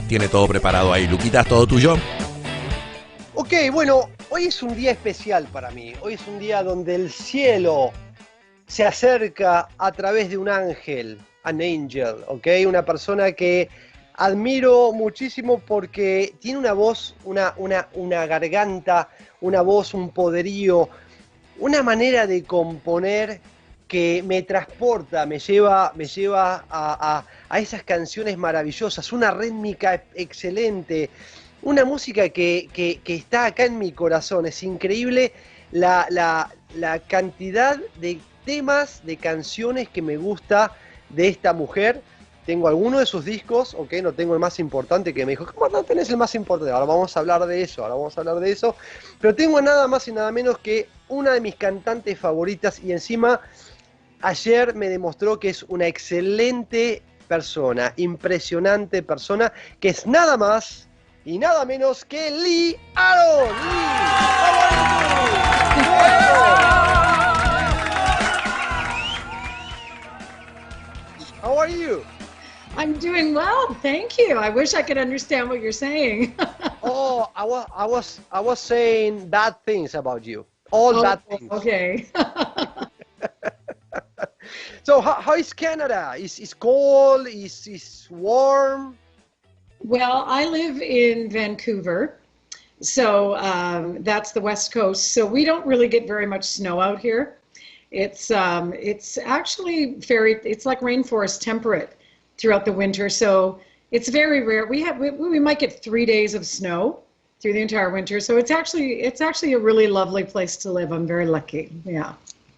tiene todo preparado ahí. Luquitas, todo tuyo. Ok, bueno, hoy es un día especial para mí. Hoy es un día donde el cielo se acerca a través de un ángel, an angel, ¿ok? Una persona que admiro muchísimo porque tiene una voz, una garganta, una voz, un poderío, una manera de componer que me transporta, me lleva a esas canciones maravillosas, una rítmica excelente, una música que está acá en mi corazón. Es increíble la cantidad de temas, de canciones que me gusta de esta mujer. Tengo algunos de sus discos, ok, no tengo el más importante, que me dijo, ¿cómo no tenés el más importante? Ahora vamos a hablar de eso, pero tengo nada más y nada menos que una de mis cantantes favoritas, y encima ayer me demostró que es una excelente persona, impresionante persona, que es nada más y nada menos que Lee Aaron. Lee, how are you? I'm doing well, thank you. I wish I could understand what you're saying. Oh, I was saying bad things about you. All bad things. Okay. So how is Canada? Is cold? Is warm? Well, I live in Vancouver, so that's the West Coast. So we don't really get very much snow out here. It's actually it's like rainforest temperate throughout the winter. So it's very rare. We might get 3 days of snow through the entire winter. So it's actually a really lovely place to live. I'm very lucky. Yeah.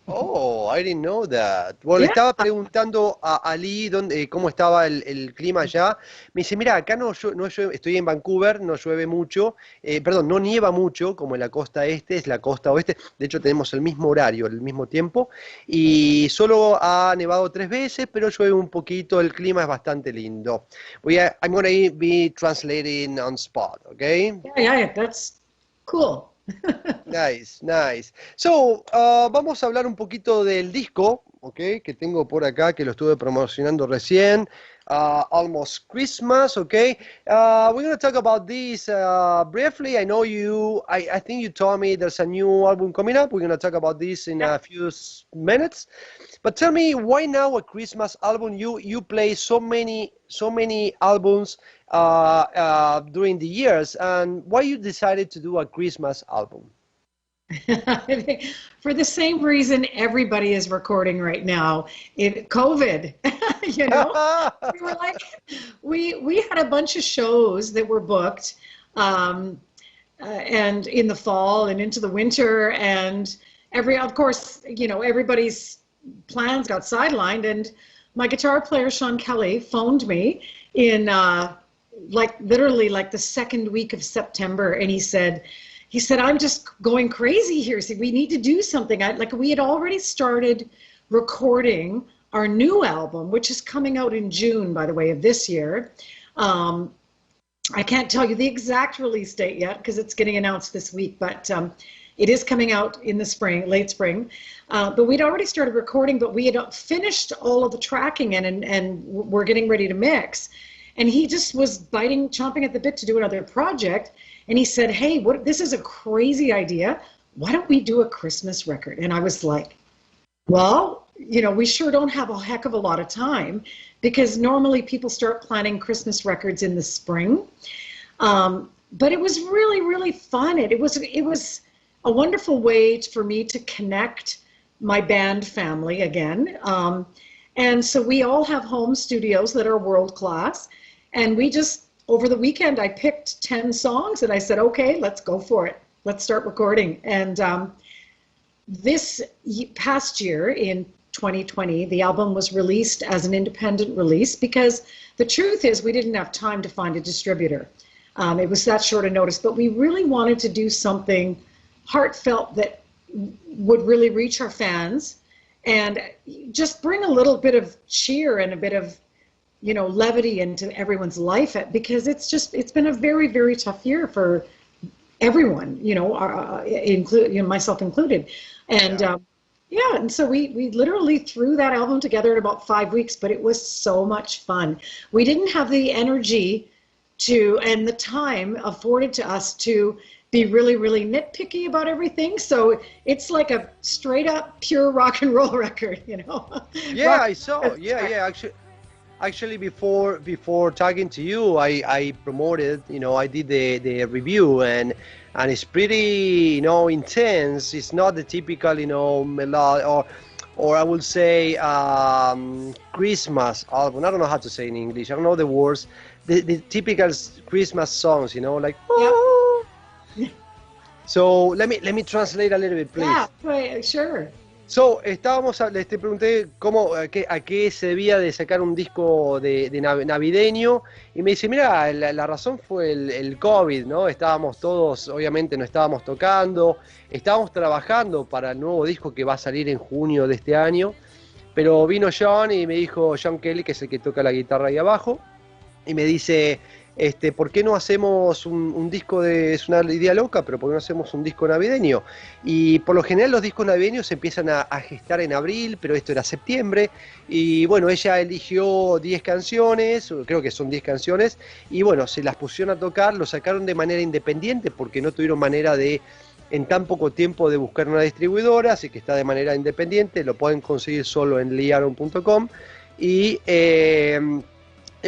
Oh, I didn't know that. Bueno, le estaba preguntando a Lee cómo estaba el clima allá. Me dice, mira, acá no llueve, estoy en Vancouver, no llueve mucho, perdón, no nieva mucho como en la costa este, es la costa oeste. De hecho, tenemos el mismo horario, el mismo tiempo, y solo ha nevado 3 veces, pero llueve un poquito, el clima es bastante lindo. I'm going to be translating on spot, okay? Yeah, that's cool. Nice, nice. So, vamos a hablar un poquito del disco, okay, que tengo por acá, que lo estuve promocionando recién. Almost Christmas, okay. We're going to talk about this briefly. I know I think you told me there's a new album coming up. We're going to talk about this in a few minutes. But tell me, why now a Christmas album? You play so many albums during the years, and why you decided to do a Christmas album? For the same reason everybody is recording right now, in COVID. You know, we were like, we had a bunch of shows that were booked, and in the fall and into the winter, and of course, you know, everybody's plans got sidelined, and my guitar player Sean Kelly phoned me in literally the second week of September, and he said, I'm just going crazy here. So we need to do something. We had already started recording our new album, which is coming out in June, by the way, of this year. I can't tell you the exact release date yet because it's getting announced this week, but it is coming out in the spring, late spring. But we'd already started recording, but we had finished all of the tracking and we're getting ready to mix. And he just was chomping at the bit to do another project. And he said, hey, this is a crazy idea. Why don't we do a Christmas record? And I was like, well, you know, we sure don't have a heck of a lot of time because normally people start planning Christmas records in the spring. But it was really, really fun. It was a wonderful way for me to connect my band family again. And so we all have home studios that are world class. And we just, over the weekend, I picked 10 songs and I said, okay, let's go for it. Let's start recording. And this past year in 2020, the album was released as an independent release because the truth is we didn't have time to find a distributor. It was that short a notice, but we really wanted to do something heartfelt that would really reach our fans and just bring a little bit of cheer and a bit of, you know, levity into everyone's life, because it's been a very, very tough year for everyone, you know, myself included. And and so we literally threw that album together in about 5 weeks, but it was so much fun. We didn't have the energy and the time afforded to us to be really, really nitpicky about everything. So it's like a straight up pure rock and roll record, you know. Yeah, I saw. Yeah. Actually, before talking to you, I promoted. You know, I did the review, and it's pretty, you know, intense. It's not the typical, you know, melodic or I would say Christmas album. I don't know how to say in English. I don't know the words. The typical Christmas songs, you know, like. Yep. So let me translate a little bit, please. Yeah, right, sure. So, te pregunté a qué se debía de sacar un disco de navideño, y me dice, mira, la razón fue el COVID, ¿no? Estábamos todos, obviamente no estábamos tocando, estábamos trabajando para el nuevo disco que va a salir en junio de este año, pero vino John y me dijo, John Kelly, que es el que toca la guitarra ahí abajo, y me dice, ¿por qué no hacemos un disco es una idea loca, pero por qué no hacemos un disco navideño? Y por lo general los discos navideños se empiezan a gestar en abril, pero esto era septiembre, y bueno, ella eligió 10 canciones, creo que son 10 canciones, y bueno, se las pusieron a tocar, lo sacaron de manera independiente, porque no tuvieron manera de, en tan poco tiempo, de buscar una distribuidora, así que está de manera independiente, lo pueden conseguir solo en leearon.com, y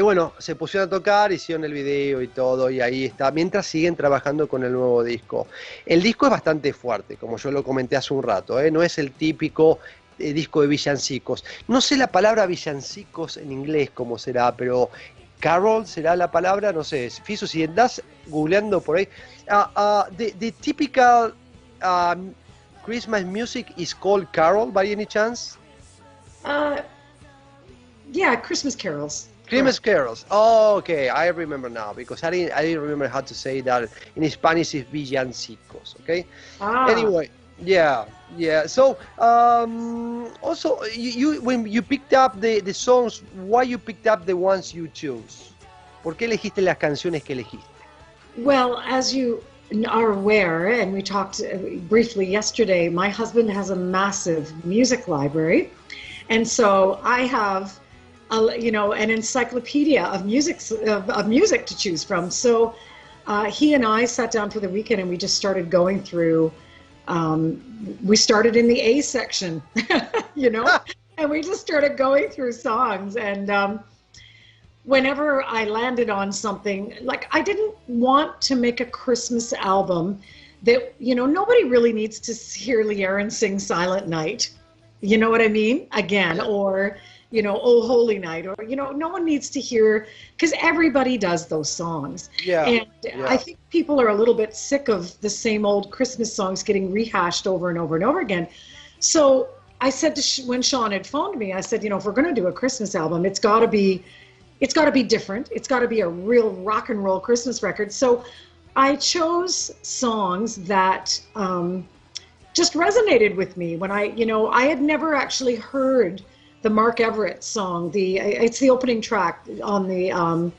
bueno, se pusieron a tocar, hicieron el video y todo, y ahí está, mientras siguen trabajando con el nuevo disco. El disco es bastante fuerte, como yo lo comenté hace un rato, no es el típico disco de villancicos. No sé la palabra villancicos en inglés cómo será, pero carol será la palabra, no sé. Fiso, si andás googleando por ahí, the typical Christmas music is called carol, by any chance? Yeah, Christmas carols. Christmas carols. Oh, okay, I remember now, because I didn't remember how to say that in Spanish. Is villancicos, okay? Anyway, yeah. So also, you when you picked up the songs, why you picked up the ones you chose? ¿Por qué elegiste las canciones que elegiste? Well, as you are aware, and we talked briefly yesterday, my husband has a massive music library, and so I have an encyclopedia of music to choose from. So he and I sat down for the weekend and we just started going through. We started in the A section, and we just started going through songs. And whenever I landed on something, like, I didn't want to make a Christmas album that, nobody really needs to hear Lee Aaron sing Silent Night. You know what I mean? Again, or Oh Holy Night, or, no one needs to hear, because everybody does those songs. Yeah. And I think people are a little bit sick of the same old Christmas songs getting rehashed over and over and over again. So I said when Sean had phoned me, I said, if we're going to do a Christmas album, it's got to be different. It's got to be a real rock and roll Christmas record. So I chose songs that just resonated with me when I had never actually heard the Mark Everett song. It's the opening track on the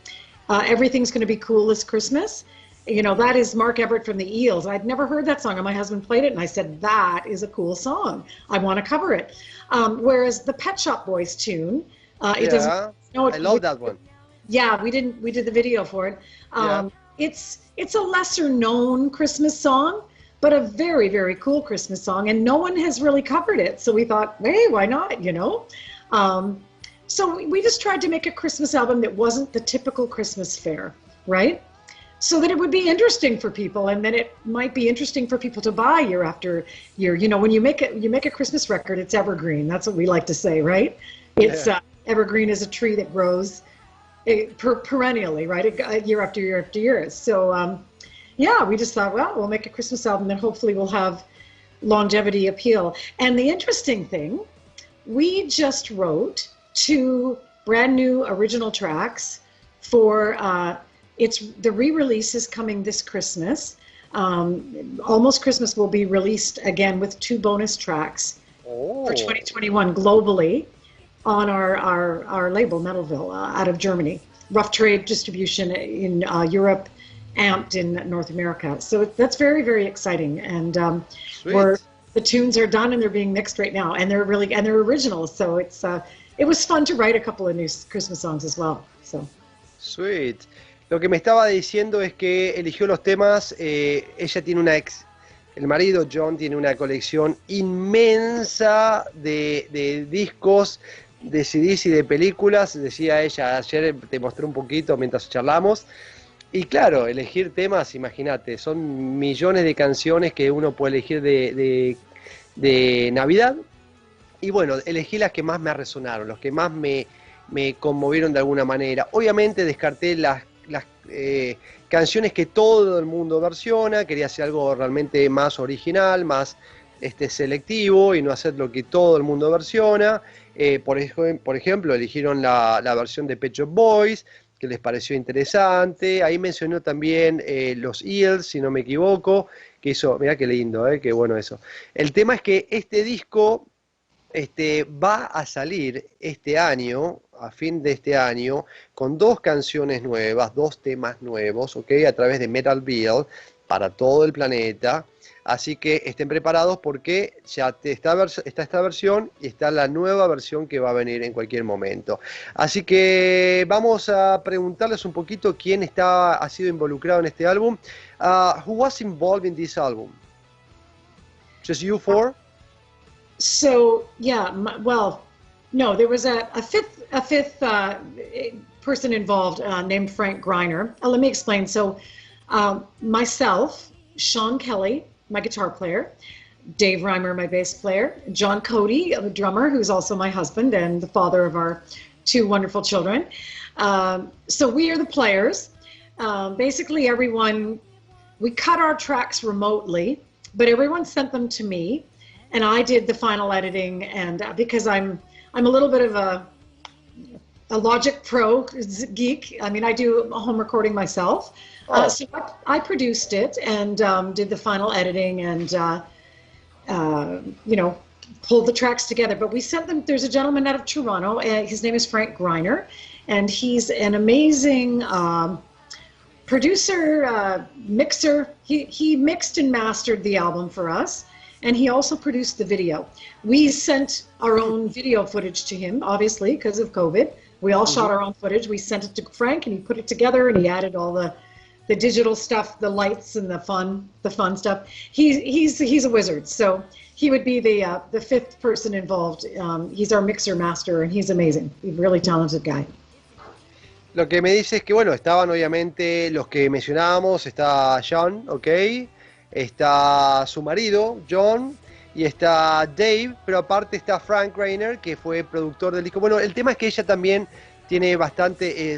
Everything's Gonna Be Cool This Christmas. That is Mark Everett from the Eels. I'd never heard that song, and my husband played it, and I said, that is a cool song. I want to cover it. Whereas the Pet Shop Boys tune, it doesn't. I love that one. Yeah, we did the video for it. It's a lesser known Christmas song, but a very, very cool Christmas song, and no one has really covered it. So we thought, hey, why not, So we just tried to make a Christmas album that wasn't the typical Christmas fare, right? So that it would be interesting for people, and then it might be interesting for people to buy year after year. When you make a Christmas record, it's evergreen. That's what we like to say, right? It's evergreen is a tree that grows perennially, right? Year after year after year. So, we just thought, well, we'll make a Christmas album that hopefully will have longevity appeal. And the interesting thing, we just wrote 2 brand new original tracks for, the re-release is coming this Christmas. Almost Christmas will be released again with 2 bonus tracks for 2021 globally on our label, Metalville, out of Germany. Rough Trade distribution in Europe, Amped in North America. So that's very, very exciting. And the tunes are done and they're being mixed right now, and they're original. So it was fun to write a couple of new Christmas songs as well. So sweet. Lo que me estaba diciendo es que eligió los temas, ella tiene el marido John tiene una colección inmensa de discos, de CDs y de películas, decía ella, ayer te mostré un poquito mientras charlamos, y claro, elegir temas, imagínate, son millones de canciones que uno puede elegir de Navidad, y bueno, elegí las que más me resonaron, los que más me conmovieron de alguna manera. Obviamente descarté las canciones que todo el mundo versiona, quería hacer algo realmente más original, más selectivo y no hacer lo que todo el mundo versiona. Por ejemplo, eligieron la versión de Pet Shop Boys, que les pareció interesante. Ahí mencionó también los Eels, si no me equivoco, que hizo, mirá qué lindo, qué bueno eso. El tema es que este disco va a salir este año, a fin de este año, con 2 canciones nuevas, 2 temas nuevos, ¿ok? A través de Metal Bill para todo el planeta. Así que estén preparados porque ya está esta versión y está la nueva versión que va a venir en cualquier momento. Así que vamos a preguntarles un poquito quién ha sido involucrado en este álbum. Who was involved in this album? Just you four? So yeah, well, no, there was a fifth person involved named Frank Greiner. Let me explain. So myself, Sean Kelly, my guitar player, Dave Reimer, my bass player, John Cody, a drummer, who's also my husband and the father of our 2 wonderful children. So we are the players. Basically, we cut our tracks remotely, but everyone sent them to me. And I did the final editing, and because I'm a little bit of a Logic Pro geek. I mean, I do home recording myself. So I produced it and did the final editing and, pulled the tracks together. But we sent them, there's a gentleman out of Toronto, his name is Frank Greiner, and he's an amazing producer, mixer. He mixed and mastered the album for us. And he also produced the video. We sent our own video footage to him, obviously, because of COVID. We all shot our own footage. We sent it to Frank, and he put it together, and he added all the digital stuff, the lights, and the fun stuff. He's a wizard, so he would be the 5th person involved. He's our mixer master, and he's amazing. He's a really talented guy. Lo que me dice es que, bueno, estaban obviamente los que mencionábamos, está John, ¿ok? Está su marido, John, y está Dave, pero aparte está Frank Greiner, que fue productor del disco. Bueno, el tema es que ella también tiene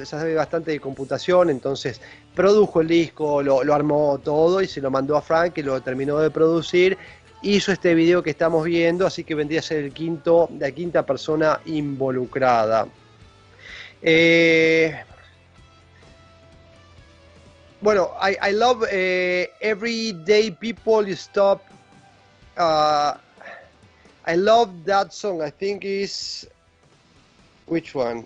sabe bastante de computación, entonces produjo el disco, lo armó todo y se lo mandó a Frank, que lo terminó de producir, hizo este video que estamos viendo, así que vendría a ser la quinta persona involucrada. Bueno, I love Everyday People You Stop. I love that song. I think is which one?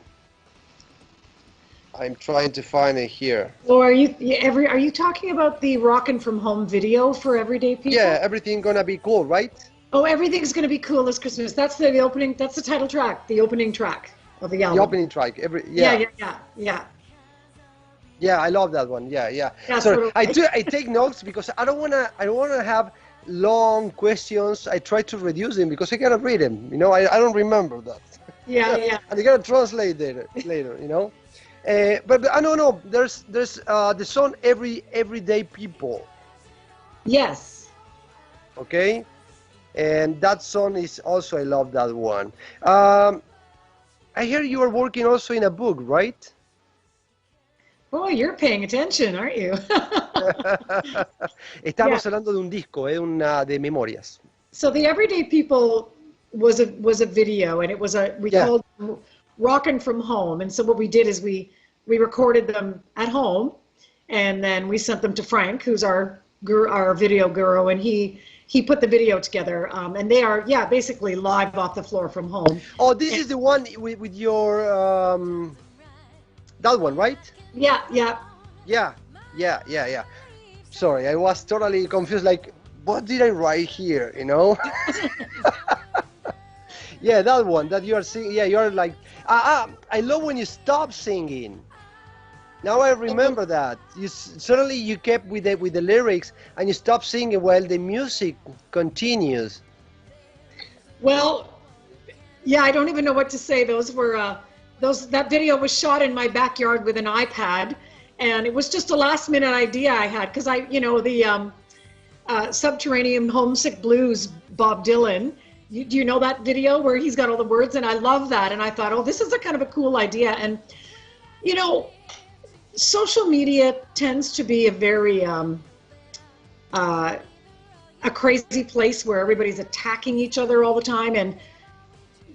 I'm trying to find it here. Or are you talking about the Rockin' From Home video for Everyday People? Yeah, Everything Gonna Be Cool, right? Oh, Everything's Gonna Be Cool this Christmas. That's the opening. That's the title track. The opening track of the album. The opening track. Yeah, I love that one. Yeah. Sorry, I take notes because I don't wanna have long questions. I try to reduce them because I cannot read them. You know, I don't remember that. Yeah. And I gotta translate later. You know, but no. There's the song Everyday People. Yes. Okay, and that song is also, I love that one. I hear you are working also in a book, right? Boy, you're paying attention, aren't you? Estamos hablando de un disco, de memorias. So the Everyday People was a video, and it was we called Rockin' From Home. And so what we did is we recorded them at home, and then we sent them to Frank, who's our video guru, and he put the video together. And they are basically live off the floor from home. Oh, this is the one with your that one, right? Yeah. Sorry, I was totally confused. Like, what did I write here? You know? Yeah, that one that you are singing. Yeah, you're like, I love when you stop singing. Now I remember that. Suddenly you kept with the lyrics and you stopped singing while the music continues. Well, yeah, I don't even know what to say. Those were that video was shot in my backyard with an iPad, and it was just a last minute idea I had because the Subterranean Homesick Blues, Bob Dylan. Do you know that video where he's got all the words? And I love that. And I thought, oh, this is a kind of a cool idea. And social media tends to be a very a crazy place where everybody's attacking each other all the time. And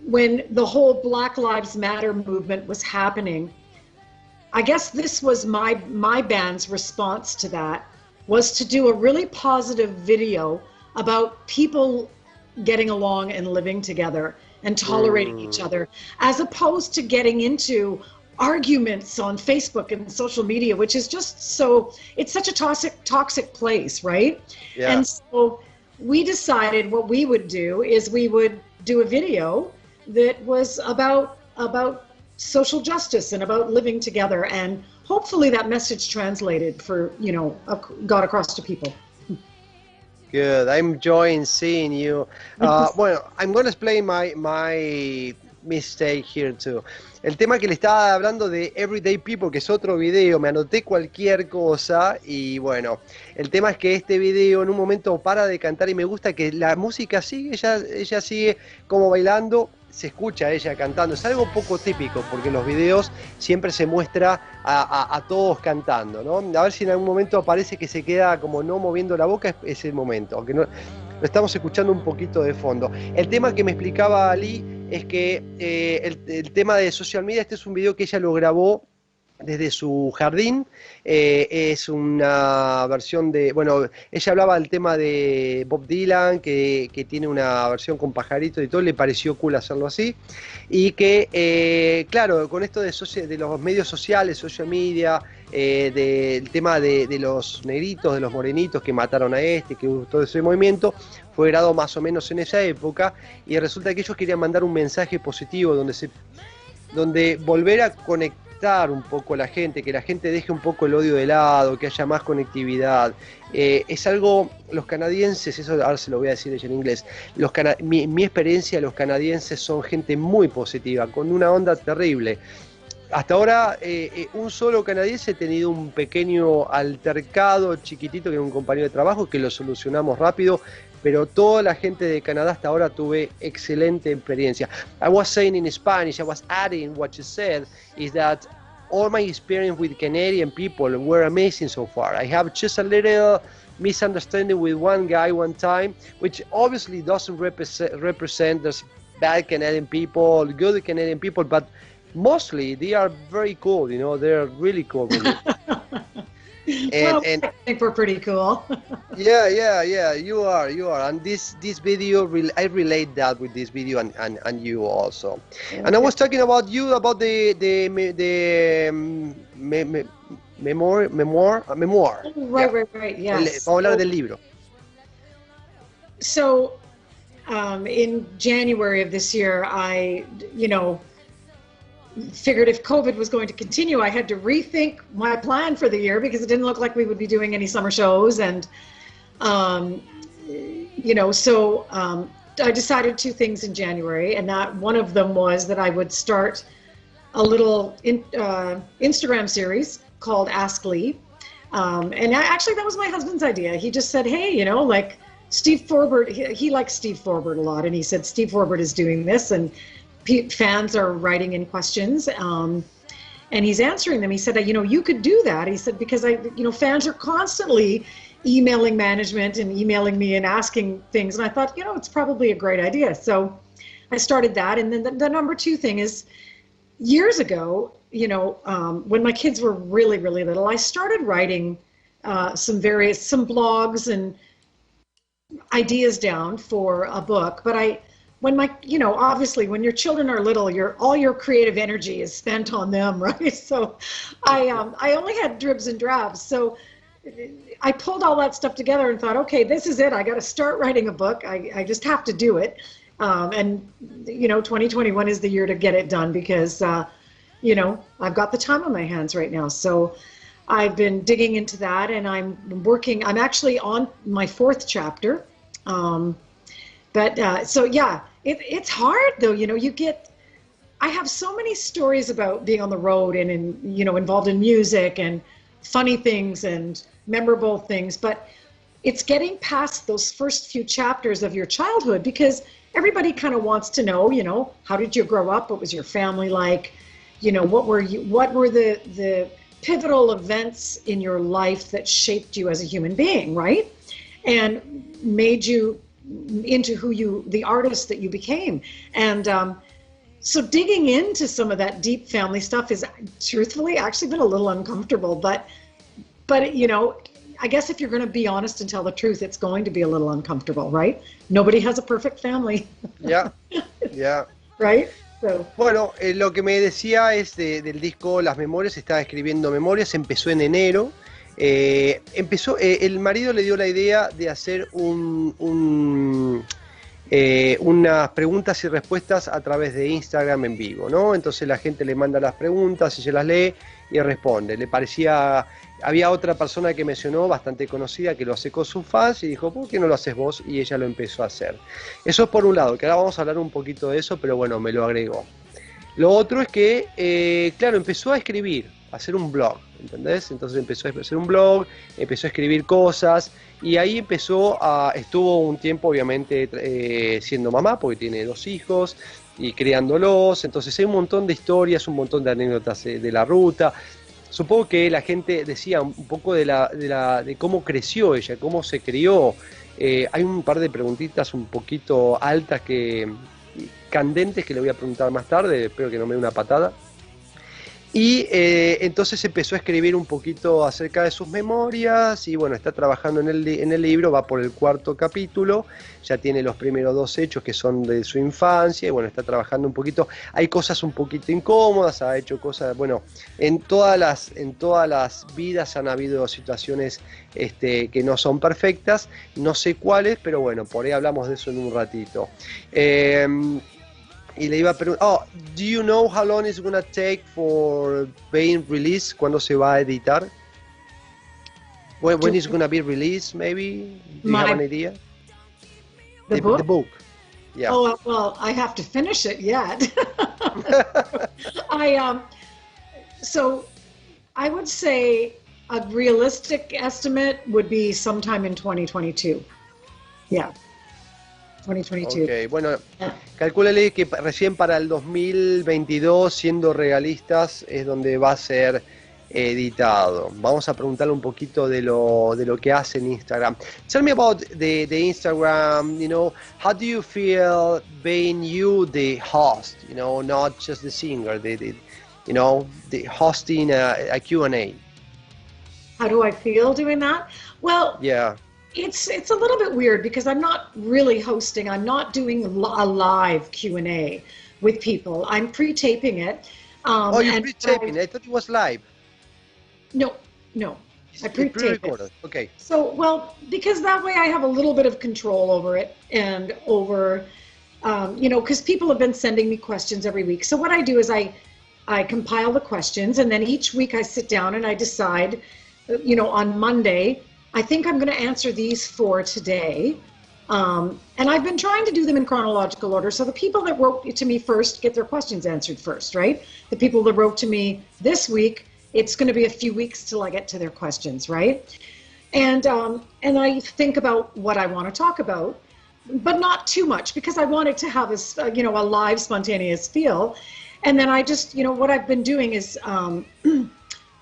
when the whole Black Lives Matter movement was happening, I guess this was my band's response to that, was to do a really positive video about people getting along and living together and tolerating each other, as opposed to getting into arguments on Facebook and social media, which is just it's such a toxic place, right? Yeah. And so we decided what we would do is we would do a video that was about social justice and about living together, and hopefully that message translated got across to people. Good. I'm enjoying seeing you. Bueno, I'm going to explain my mistake here too. El tema que le estaba hablando de Everyday People, que es otro video, me anoté cualquier cosa y bueno, el tema es que este video en un momento para de cantar y me gusta que la música sigue, ella sigue como bailando, se escucha a ella cantando. Es algo poco típico porque en los videos siempre se muestra a todos cantando, ¿no? A ver si en algún momento aparece que se queda como no moviendo la boca, es el momento, aunque no, lo estamos escuchando un poquito de fondo. El tema que me explicaba Ali es que el tema de social media, este es un video que ella lo grabó desde su jardín, es una versión de, bueno, ella hablaba del tema de Bob Dylan, que tiene una versión con pajaritos y todo, le pareció cool hacerlo así, y que, claro, con esto de los medios sociales, social media, del tema de los negritos, de los morenitos que mataron a que todo ese movimiento, fue grabado más o menos en esa época, y resulta que ellos querían mandar un mensaje positivo donde volver a conectar un poco a la gente, que la gente deje un poco el odio de lado, que haya más conectividad. Es algo, los canadienses, eso ahora se lo voy a decir ella en inglés, mi experiencia, los canadienses son gente muy positiva, con una onda terrible. Hasta ahora un solo canadiense ha tenido un pequeño altercado chiquitito que era un compañero de trabajo que lo solucionamos rápido, pero toda la gente de Canadá hasta ahora tuve excelente experiencia. I was saying in Spanish, I was adding what you said, is that all my experience with Canadian people were amazing so far. I have just a little misunderstanding with one guy one time, which obviously doesn't represent there's bad Canadian people, good Canadian people, but mostly they are very cool, they're really cool with it. And I think we're pretty cool. yeah, you are, and this video, I relate that with this video and you also. Okay. And I was talking about you about the memoir. Right, yes. Vamos a hablar del libro. So, in January of this year, I, figured if COVID was going to continue, I had to rethink my plan for the year because it didn't look like we would be doing any summer shows. And, so I decided two things in January, and that one of them was that I would start a little Instagram series called Ask Lee. And actually that was my husband's idea. He just said, hey, like Steve Forbert, he likes Steve Forbert a lot. And he said, Steve Forbert is doing this, and fans are writing in questions, and he's answering them. He said, you could do that. He said, because fans are constantly emailing management and emailing me and asking things. And I thought, it's probably a great idea. So I started that. And then the number two thing is, years ago, when my kids were really, really little, I started writing some blogs and ideas down for a book. But obviously when your children are little, all your creative energy is spent on them, right? So I only had dribs and drabs. So I pulled all that stuff together and thought, okay, this is it. I got to start writing a book. I just have to do it. And 2021 is the year to get it done because you know, I've got the time on my hands right now. So I've been digging into that, and I'm actually on my 4th chapter. So yeah, it's hard though, you know, I have so many stories about being on the road and you know, involved in music and funny things and memorable things, but it's getting past those first few chapters of your childhood, because everybody kind of wants to know, you know, how did you grow up? What was your family like? You know, what were the pivotal events in your life that shaped you as a human being, right? And made you into the artist that you became. And so digging into some of that deep family stuff is truthfully actually been a little uncomfortable, but you know, I guess if you're going to be honest and tell the truth, it's going to be a little uncomfortable, right? Nobody has a perfect family. Yeah, yeah. Right? So. Bueno, lo que me decía es del disco Las Memorias, estaba escribiendo memorias, empezó en enero. El marido le dio la idea de hacer unas preguntas y respuestas a través de Instagram en vivo, ¿no? Entonces la gente le manda las preguntas, ella las lee y responde. Le parecía, había otra persona que mencionó, bastante conocida, que lo hace con sus fans, y dijo, ¿por qué no lo haces vos? Y ella lo empezó a hacer. Eso es por un lado, que ahora vamos a hablar un poquito de eso, pero bueno, me lo agregó. Lo otro es que, claro, empezó a escribir, a hacer un blog, ¿entendés? Entonces empezó a hacer un blog, empezó a escribir cosas, y ahí estuvo un tiempo obviamente siendo mamá, porque tiene 2 hijos, y criándolos. Entonces hay un montón de historias, un montón de anécdotas de la ruta. Supongo que la gente decía un poco de cómo creció ella, cómo se crió. Hay un par de preguntitas un poquito altas, candentes, que le voy a preguntar más tarde, espero que no me dé una patada. Y entonces empezó a escribir un poquito acerca de sus memorias, y bueno, está trabajando en el libro, va por el 4.º capítulo, ya tiene los primeros 2 hechos que son de su infancia, y bueno, está trabajando un poquito. Hay cosas un poquito incómodas, ha hecho cosas, bueno, en todas las vidas han habido situaciones que no son perfectas, no sé cuáles, pero bueno, por ahí hablamos de eso en un ratito. Y le iba a preguntar, do you know how long it's gonna take for being released? ¿Cuándo se va a editar? When it's gonna be released, maybe? Do you have an idea? The book? The book. Yeah. Oh, well, I have to finish it yet. So I would say a realistic estimate would be sometime in 2022. Yeah. 2022. Ok, bueno, calcúlale que recién para el 2022, siendo realistas, es donde va a ser editado. Vamos a preguntarle un poquito de lo que hace en Instagram. Tell me about the Instagram, you know, how do you feel being you the host, you know, not just the singer, the hosting a Q&A? How do I feel doing that? Well, yeah. It's a little bit weird because I'm not really hosting. I'm not doing a live Q&A with people. I'm pre-taping it. You're pre-taping. I thought it was live. No. I pre-tape it. Okay. So, well, because that way I have a little bit of control over it and over, because people have been sending me questions every week. So what I do is I compile the questions, and then each week I sit down and I decide, on Monday, I think I'm going to answer these 4 today. And I've been trying to do them in chronological order. So the people that wrote to me first get their questions answered first, right? The people that wrote to me this week, it's going to be a few weeks till I get to their questions, right? And I think about what I want to talk about, but not too much, because I want it to have a live, spontaneous feel. And then I just, what I've been doing is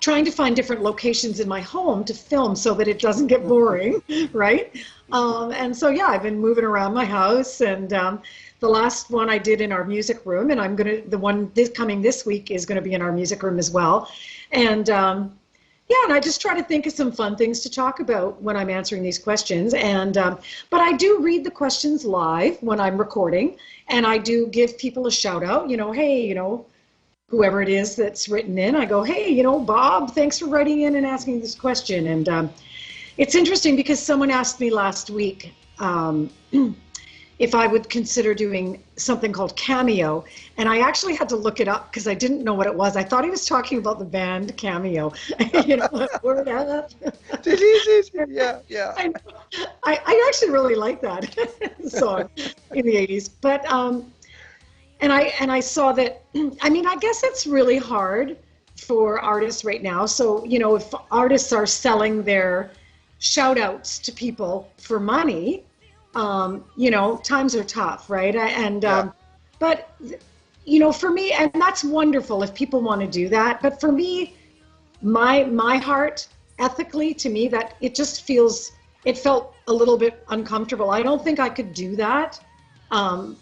trying to find different locations in my home to film so that it doesn't get boring, right? And so, yeah, I've been moving around my house, and the last one I did in our music room, and the one coming this week is gonna be in our music room as well. And and I just try to think of some fun things to talk about when I'm answering these questions. And but I do read the questions live when I'm recording, and I do give people a shout out, hey, whoever it is that's written in, I go, hey, Bob, thanks for writing in and asking this question. And it's interesting because someone asked me last week, if I would consider doing something called Cameo. And I actually had to look it up because I didn't know what it was. I thought he was talking about the band Cameo. You know, word up. Yeah, yeah. I actually really like that song in the 80s. But and I saw that, I mean, I guess it's really hard for artists right now. So, you know, if artists are selling their shout outs to people for money, you know, times are tough, right? But, you know, for me, and that's wonderful if people want to do that. But for me, my heart, ethically, to me, that it just feels, it felt a little bit uncomfortable. I don't think I could do that,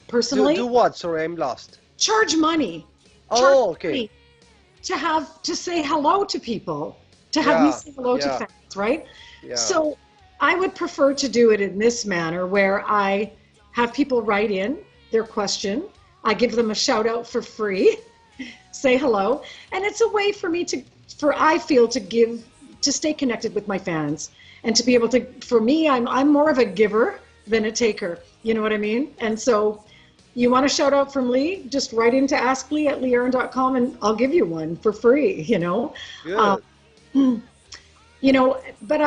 personally. Do what? Sorry, I'm lost. Charge money. Oh, okay. Money to say hello to people, to have me say hello to fans, right? Yeah. So I would prefer to do it in this manner where I have people write in their question. I give them a shout out for free, say hello. And it's a way for me I feel to stay connected with my fans and to be able to, for me, I'm more of a giver than a taker. You know what I mean? And so you want a shout out from Lee, just write into asklee@leearn.com and I'll give you one for free, you know? Good. You know, but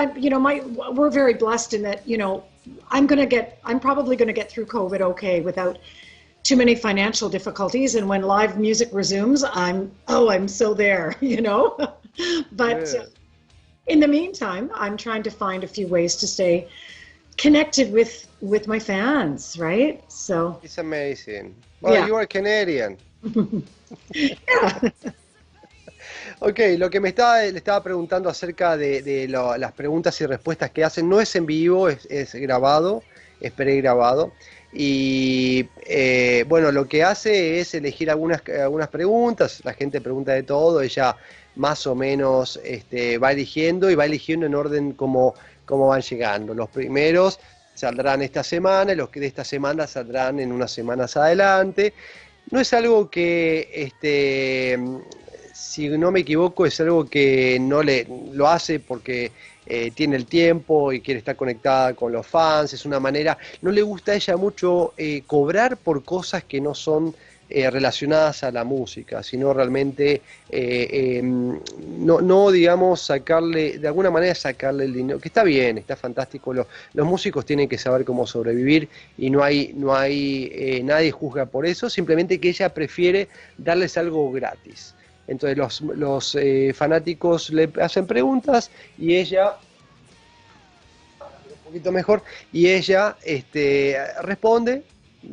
we're very blessed in that, you know, I'm probably going to get through COVID okay without too many financial difficulties. And when live music resumes, I'm so there, you know. But in the meantime, I'm trying to find a few ways to stay connected with my fans, right? So it's amazing. Well, you are Canadian. Yeah. Ok, lo que le estaba preguntando acerca de las preguntas y respuestas que hacen, no es en vivo, es grabado, es pregrabado. Y bueno, lo que hace es elegir algunas preguntas, la gente pregunta de todo, ella más o menos va eligiendo y va eligiendo en orden como van llegando. Los primeros saldrán esta semana, y los que de esta semana saldrán en unas semanas adelante. No es algo que si no me equivoco, es algo que no lo hace porque tiene el tiempo y quiere estar conectada con los fans. Es una manera, no le gusta a ella mucho cobrar por cosas que no son relacionadas a la música, sino realmente no digamos de alguna manera sacarle el dinero, que está bien, está fantástico. Los músicos tienen que saber cómo sobrevivir y no hay nadie juzga por eso, simplemente que ella prefiere darles algo gratis. Entonces los fanáticos le hacen preguntas y ella, un poquito mejor, y ella responde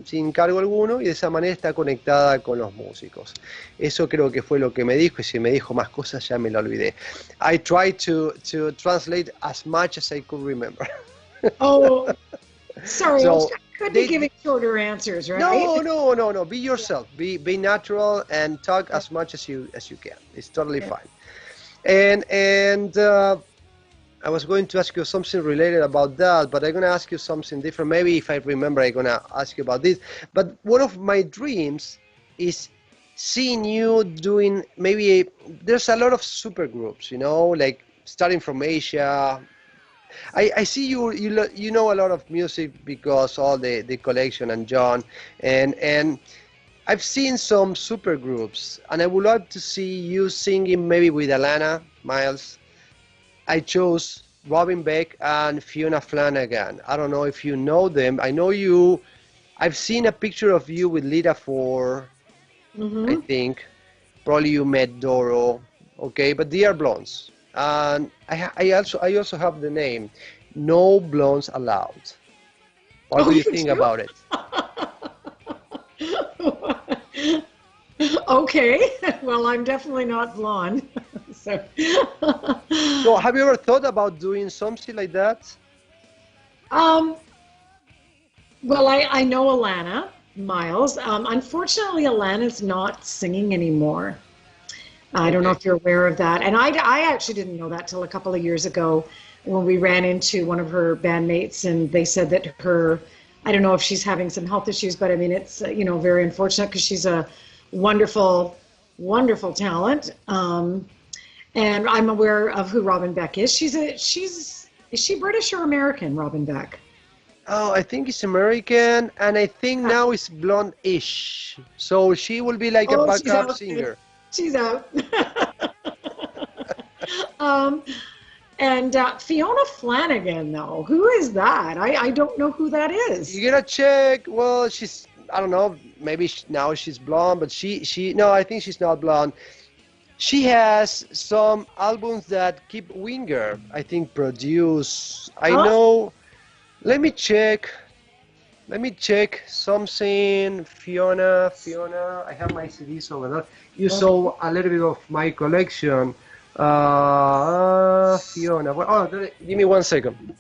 sin cargo alguno y de esa manera está conectada con los músicos. Eso creo que fue lo que me dijo, y si me dijo más cosas ya me lo olvidé. I tried to translate as much as I could remember. Oh, sorry, so, I could be giving shorter answers, right? No. Be yourself. Be natural and talk as much as you can. It's totally fine. And I was going to ask you something related about that, but I'm going to ask you something different. Maybe if I remember, I'm going to ask you about this. But one of my dreams is seeing you doing there's a lot of super groups, you know, like starting from Asia. I see you know a lot of music because all the collection and John and I've seen some super groups and I would love to see you singing maybe with Alana Miles. I chose Robin Beck and Fiona Flanagan. I don't know if you know them. I know you. I've seen a picture of you with Lita Ford, I think. Probably you met Doro. Okay, but they are blondes. And I also have the name, No Blondes Allowed. What do you think about it? Okay, well, I'm definitely not blonde. So have you ever thought about doing something like that? Well, I know Alana Miles. Unfortunately, Alana's not singing anymore. I don't know if you're aware of that. And I actually didn't know that till a couple of years ago when we ran into one of her bandmates and they said that I don't know if she's having some health issues, but I mean, it's, very unfortunate because she's a wonderful, wonderful talent. And I'm aware of who Robin Beck is. Is she British or American, Robin Beck? Oh, I think it's American, and I think now it's blonde-ish. So she will be like a Oh, she's backup out, dude. singer. She's out. um, and Fiona Flanagan, though, who is that? I don't know who that is. You gotta check. Well, I don't know. Maybe now she's blonde, but no, I think she's not blonde. She has some albums that Keep Winger, I think, produce. I Oh, know. Let me check. Let me check something. Fiona. I have my CDs over there. You okay. saw a little bit of my collection. Fiona. Oh, give me 1 second.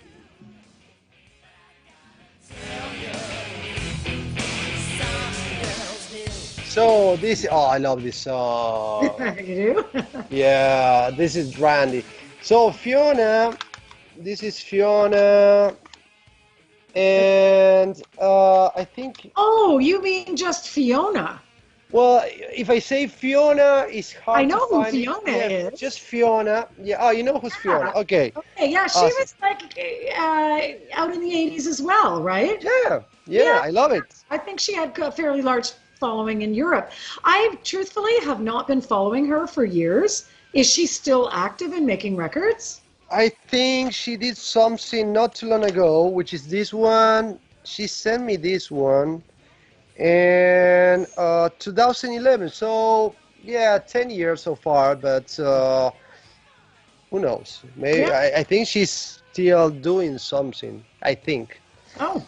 So I love this song. You do? Yeah, this is Randy. So Fiona, this is Fiona, and I think, Oh, you mean just Fiona? well, if I say Fiona, it's I hard to know who find it. Fiona Yeah, is. just Fiona. Yeah. Oh, you know who's Fiona? Yeah. Okay. Okay, yeah, she Awesome. was like out in the 80s as well, right? Yeah. Yeah. Yeah, I love it. I think she had a fairly large following in Europe. I truthfully have not been following her for years. Is she still active in making records? I think she did something not too long ago, which is this one. She sent me this one. And 2011, so yeah, 10 years so far, but who knows? Maybe Yeah. I think she's still doing something, I think. Oh.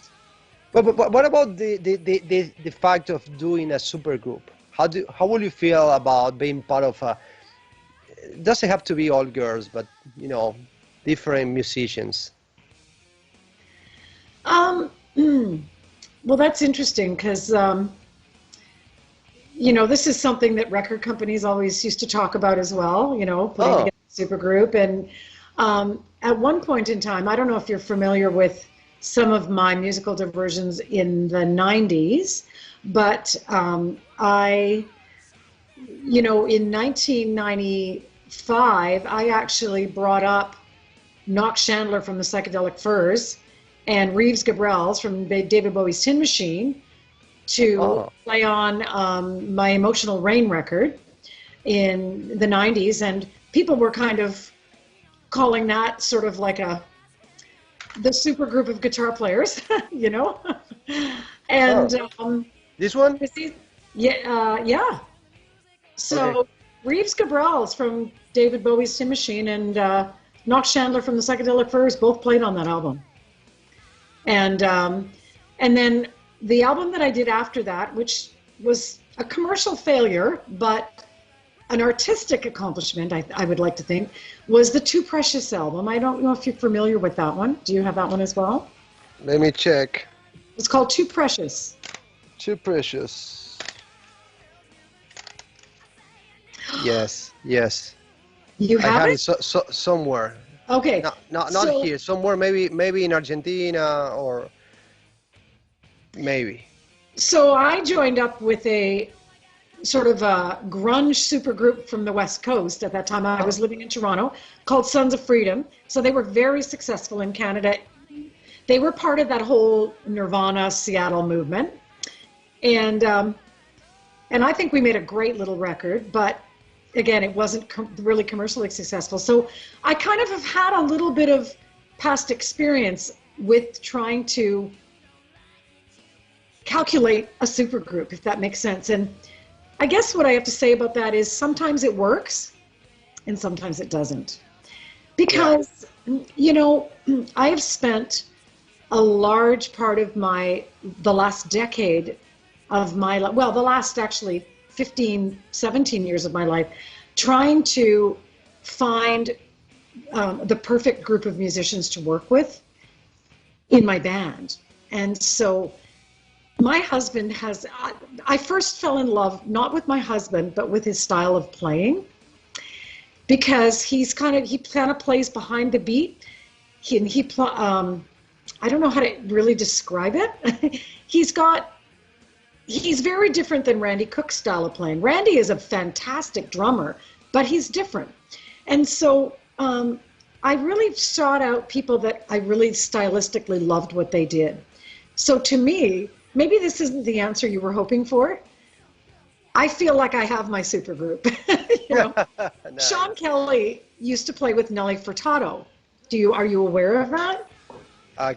But what about the fact of doing a super group? How will you feel about being part of a, it doesn't have to be all girls, but different musicians? Um, well, that's interesting because, this is something that record companies always used to talk about as well, putting Oh, together a super group. And at one point in time, I don't know if you're familiar with some of my musical diversions in the 90s, but in 1995, I actually brought up Knox Chandler from the Psychedelic Furs and Reeves Gabrels from David Bowie's Tin Machine to oh, play on my Emotional Rain record in the 90s. And people were kind of calling that sort of like the super group of guitar players, oh. And This one? yeah. Okay. So Reeves Gabrels from David Bowie's Tin Machine and Knox Chandler from the Psychedelic Furs both played on that album. And then the album that I did after that, which was a commercial failure, but an artistic accomplishment, I would like to think, was the Too Precious album. I don't know if you're familiar with that one. Do you have that one as well? Let me check. It's called Too Precious. Too Precious. Yes, yes. You I have have it? it somewhere. Okay. Not So, here. Somewhere, maybe in Argentina, or maybe. so I joined up with a sort of a grunge supergroup from the West Coast. At that time, I was living in Toronto, called Sons of Freedom. So they were very successful in Canada. They were part of that whole Nirvana Seattle movement, and I think we made a great little record. But again, it wasn't really commercially successful. So I kind of have had a little bit of past experience with trying to calculate a supergroup, if that makes sense. And I guess what I have to say about that is sometimes it works and sometimes it doesn't. Yeah. Because, I have spent a large part of the last decade of my life, well, the last actually 15, 17 years of my life, trying to find the perfect group of musicians to work with in my band. And so my husband I first fell in love, not with my husband, but with his style of playing, because he kind of plays behind the beat. I don't know how to really describe it. He's very different than Randy Cook's style of playing. Randy is a fantastic drummer, but he's different. And so I really sought out people that I really stylistically loved what they did. So to me, maybe this isn't the answer you were hoping for. I feel like I have my supergroup. You know, Nice. Sean Kelly used to play with Nelly Furtado. Are you aware of that?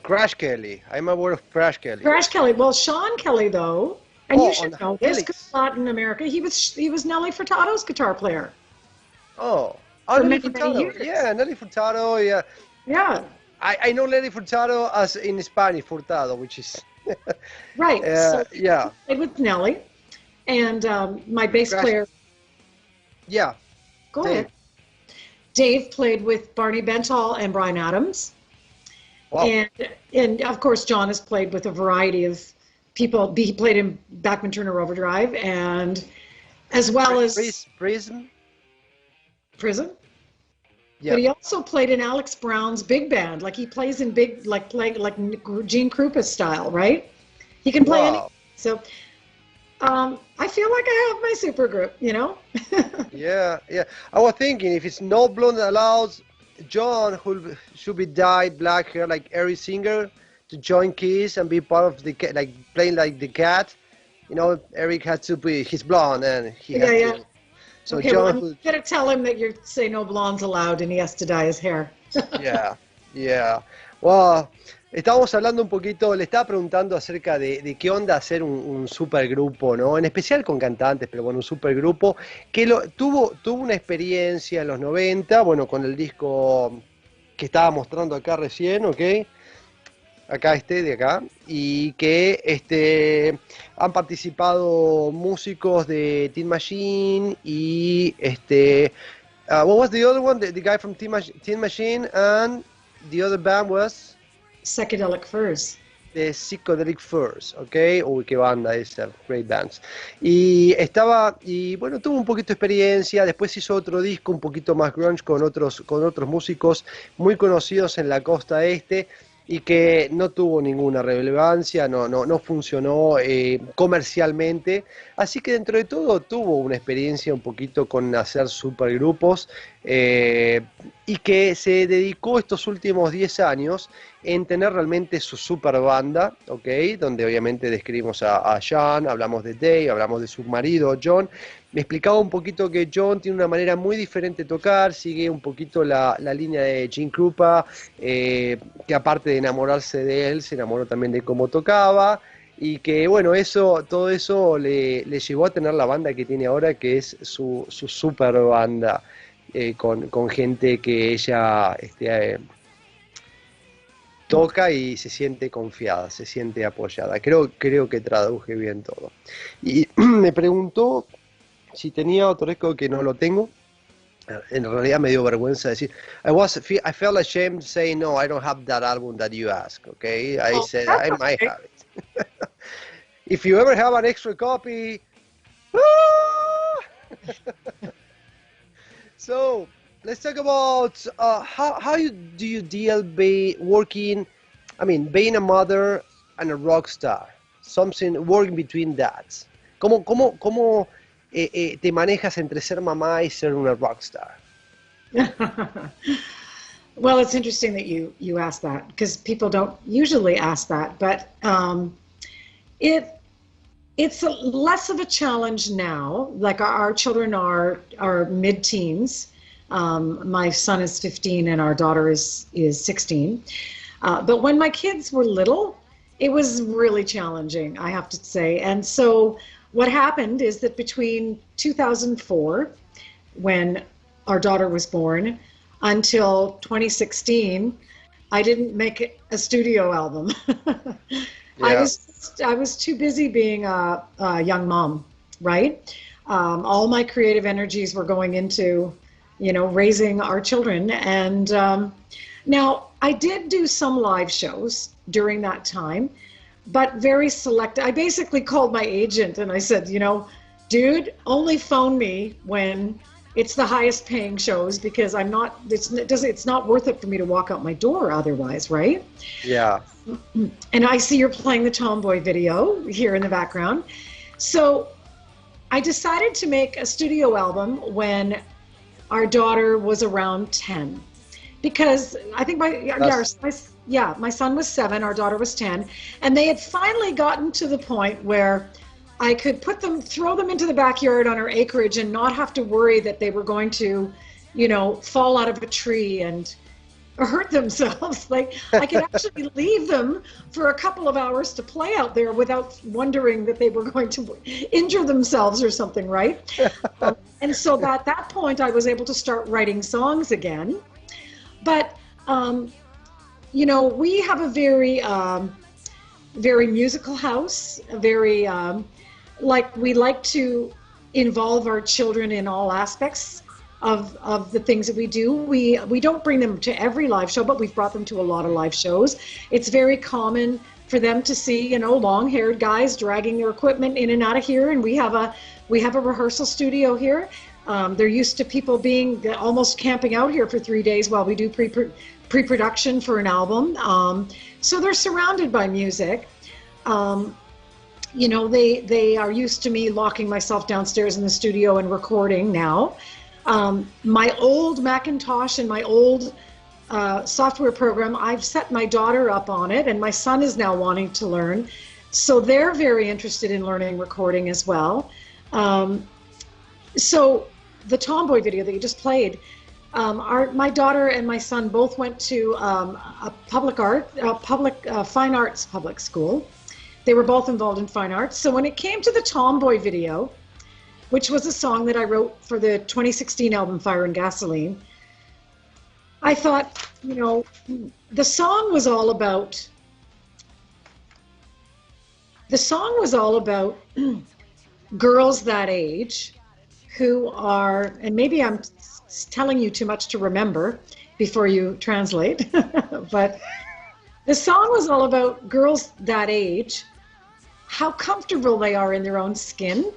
Crash Kelly. I'm aware of Crash Kelly. Crash Kelly. Well, Sean Kelly though, and Oh, you should on know this Helix. because Latin America, he was Nelly Furtado's guitar player Oh, for Nelly many, many Furtado. years. Yeah, Nelly Furtado. Yeah, Yeah, I know Nelly Furtado as in Spanish Furtado, which is right. So yeah, I played with Nelly, and my bass Crash- player. yeah. Go Dave. ahead. Dave played with Barney Bentall and Bryan Adams. Wow. And of course, John has played with a variety of people. He played in Bachman Turner Overdrive, and as well as Prism. Prism. Yeah. But he also played in Alex Brown's big band. Like he plays in big, like Gene Krupa style, right? He can play Wow. anything. So I feel like I have my super group, you know? Yeah, yeah. I was thinking if it's no blonde allows John, who should be dyed black hair like every singer, to join Kiss and be part of the like playing like the cat. You know, Eric had to be he's blonde and he had Yeah. to. So Okay, John, well, I'm going to tell him that you say no blondes allowed and he has to dye his hair. yeah, yeah. Well, estábamos hablando un poquito, le estaba preguntando acerca de qué onda hacer un supergrupo, ¿no? En especial con cantantes, pero bueno, un supergrupo que tuvo una experiencia en los 90, bueno, con el disco que estaba mostrando acá recién, ¿ok? Acá de acá, y que han participado músicos de Teen Machine y what was the other one? The guy from Teen Machine, and the other band was Psychedelic Furs. The Psychedelic Furs, ¿ok? Uy, qué banda esa, great bands. Y bueno, tuvo un poquito de experiencia, después hizo otro disco un poquito más grunge con otros músicos muy conocidos en la costa este, y que no tuvo ninguna relevancia, no funcionó comercialmente, así que dentro de todo tuvo una experiencia un poquito con hacer supergrupos, y que se dedicó estos últimos 10 años en tener realmente su super banda, ¿ok? Donde obviamente describimos a Sean, hablamos de Dave, hablamos de su marido John. Me explicaba un poquito que John tiene una manera muy diferente de tocar, sigue un poquito la línea de Gene Krupa, que aparte de enamorarse de él, se enamoró también de cómo tocaba, y que bueno, todo eso le llevó a tener la banda que tiene ahora, que es su super banda, con gente que ella toca y se siente confiada, se siente apoyada. Creo que traduje bien todo. Y me preguntó si tenía otro disco, que no lo tengo. En realidad me dio vergüenza decir. I felt ashamed saying no, I don't have that album that you asked. Okay, I said I might have it. If you ever have an extra copy. So let's talk about how do you deal being a mother and a rock star, something working between that. ¿Cómo te manejas entre ser mamá y ser una rock star? Well, it's interesting that you asked that, because people don't usually ask that, but it's less of a challenge now. Like our children are mid-teens. My son is 15 and our daughter is 16. But when my kids were little, it was really challenging, I have to say. And so what happened is that between 2004, when our daughter was born, until 2016, I didn't make a studio album. Yeah. I was too busy being a young mom, right? All my creative energies were going into, raising our children. And now I did do some live shows during that time, but very select. I basically called my agent and I said, dude, only phone me when it's the highest paying shows, because it's not worth it for me to walk out my door otherwise, right? Yeah. And I see you're playing the Tomboy video here in the background. So I decided to make a studio album when our daughter was around 10. because I think my son was 7, our daughter was 10, and they had finally gotten to the point where I could throw them into the backyard on our acreage and not have to worry that they were going to, fall out of a tree and hurt themselves. Like, I could actually leave them for a couple of hours to play out there without wondering that they were going to injure themselves or something, right? And so at that point, I was able to start writing songs again. But, we have a very, very musical house, very, we like to involve our children in all aspects of the things that we do. We don't bring them to every live show, but we've brought them to a lot of live shows. It's very common for them to see, long-haired guys dragging their equipment in and out of here, and we have a rehearsal studio here. They're used to people being almost camping out here for 3 days while we do pre-production for an album. So they're surrounded by music. They are used to me locking myself downstairs in the studio and recording now. My old Macintosh and my old software program, I've set my daughter up on it, and my son is now wanting to learn. So they're very interested in learning recording as well. So the Tomboy video that you just played, my daughter and my son both went to a fine arts public school. They were both involved in fine arts. So when it came to the Tomboy video, which was a song that I wrote for the 2016 album Fire and Gasoline, I thought, the song was all about girls that age who are, and maybe I'm telling you too much to remember before you translate, but the song was all about girls that age, how comfortable they are in their own skin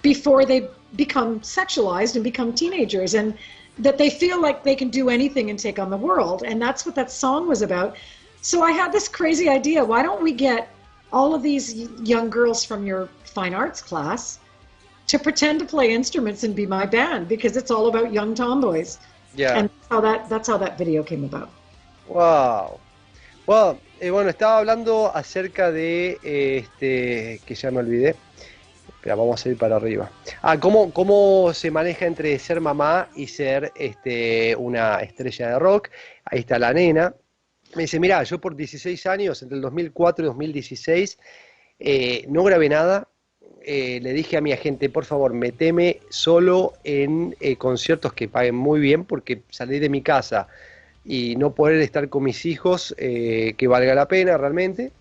before they become sexualized and become teenagers, and that they feel like they can do anything and take on the world. And that's what that song was about. So I had this crazy idea, why don't we get all of these young girls from your fine arts class to pretend to play instruments and be my band, because it's all about young tomboys. Yeah. And that's how that video came about. Wow. Well, bueno, estaba hablando acerca de, que ya me olvidé. Espera, vamos a ir para arriba. Cómo se maneja entre ser mamá y ser una estrella de rock. Ahí está la nena. Me dice, mira, yo por 16 años, entre el 2004 y 2016, no grabé nada. Le dije a mi agente, por favor, meteme solo en conciertos que paguen muy bien, porque salí de mi casa y no poder estar con mis hijos, que valga la pena realmente.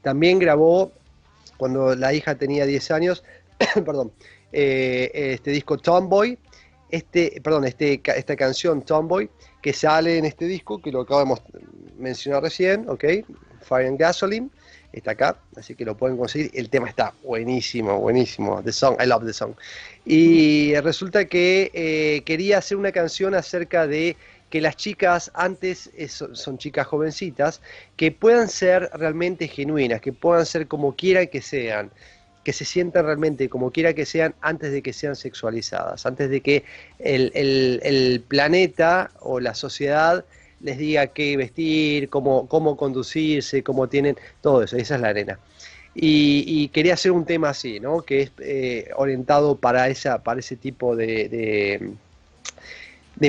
También grabó, cuando la hija tenía 10 años, perdón, este disco Tomboy, esta canción Tomboy, que sale en este disco, que lo acabamos de mencionar recién, ¿ok? Fire and Gasoline, está acá, así que lo pueden conseguir. El tema está buenísimo, buenísimo. The song, I love the song. Y resulta que quería hacer una canción acerca de que las chicas antes son chicas jovencitas, que puedan ser realmente genuinas, que puedan ser como quieran que sean, que se sientan realmente como quiera que sean antes de que sean sexualizadas, antes de que el planeta o la sociedad les diga qué vestir, cómo conducirse, cómo tienen, todo eso. Esa es la nena. Y quería hacer un tema así, ¿no? Que es orientado para ese tipo de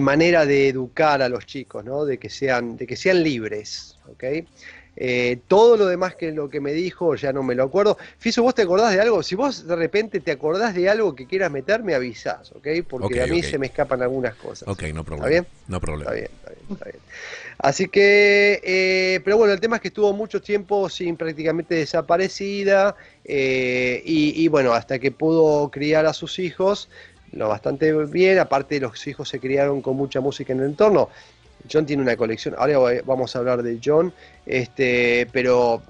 manera de educar a los chicos, ¿no? De que sean libres, ¿ok? Todo lo demás que lo que me dijo ya no me lo acuerdo. Fiso, ¿vos te acordás de algo? Si vos de repente te acordás de algo que quieras meter, me avisás, ¿ok? Porque a mí se me escapan algunas cosas. Ok, no problema. ¿Está bien? No problema. Está bien. Así que, pero bueno, el tema es que estuvo mucho tiempo prácticamente desaparecida, y bueno, hasta que pudo criar a sus hijos bastante bien. Aparte, los hijos se criaron con mucha música en el entorno. John tiene una colección, ahora vamos a hablar de John, pero